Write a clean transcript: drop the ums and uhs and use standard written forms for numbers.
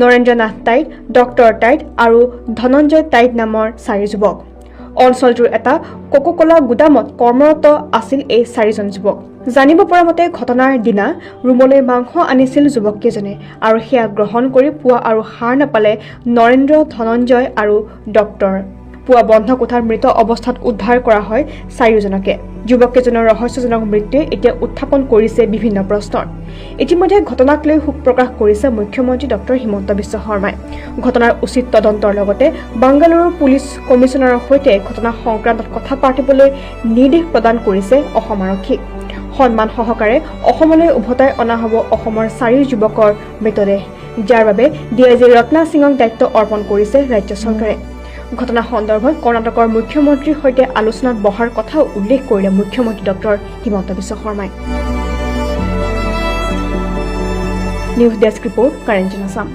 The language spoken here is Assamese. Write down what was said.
Narendra Nath tight, doctor tight আৰু ধনঞ্জয় টাইট নামৰ 4 যুৱক। অঞ্চলটোৰ এটা কোকো-কোলা গুদামত কৰ্মৰত আছিল এই 4জন যুৱক। জানিব পৰা মতে ঘটনাৰ দিনা ৰুমলৈ মাংস আনিছিল যুৱককেইজনে আৰু সেয়া গ্ৰহণ কৰি পুৱা আৰু সাৰ নাপালে নৰেন্দ্ৰ, ধনঞ্জয় আৰু ডক্টৰ। পুৱা বন্ধ কোঠাত মৃত অৱস্থাত উদ্ধাৰ কৰা হয় 4জনকে। যুৱককেইজনৰ ৰহস্যজনক মৃত্যুৱে এতিয়া উত্থাপন কৰিছে বিভিন্ন প্ৰশ্নৰ। ইতিমধ্যে ঘটনাক লৈ শোক প্ৰকাশ কৰিছে মুখ্যমন্ত্ৰী ডক্টৰ হিমন্ত বিশ্ব শৰ্মাই। ঘটনাৰ উচিত তদন্তৰ লগতে বাংগালুৰু পুলিচ কমিছনাৰৰ সৈতে ঘটনা সংক্ৰান্তত কথা পাতিবলৈ নিৰ্দেশ প্ৰদান কৰিছে অসম আৰক্ষীক। সন্মান সহকাৰে অসমলৈ উভতাই অনা হ'ব অসমৰ 4 যুৱকৰ মৃতদেহ, যাৰ বাবে DIG ৰত্না সিঙক দায়িত্ব অৰ্পণ কৰিছে ৰাজ্য চৰকাৰে। ঘটনা সন্দৰ্ভত কৰ্ণাটকৰ মুখ্যমন্ত্ৰীৰ সৈতে আলোচনাত বহাৰ কথাও উল্লেখ কৰিলে মুখ্যমন্ত্ৰী ডক্টৰ হিমন্ত বিশ্ব শৰ্মাই। নিউজ ডেস্ক ৰিপৰ্ট, কাৰেঞ্জন আছাম।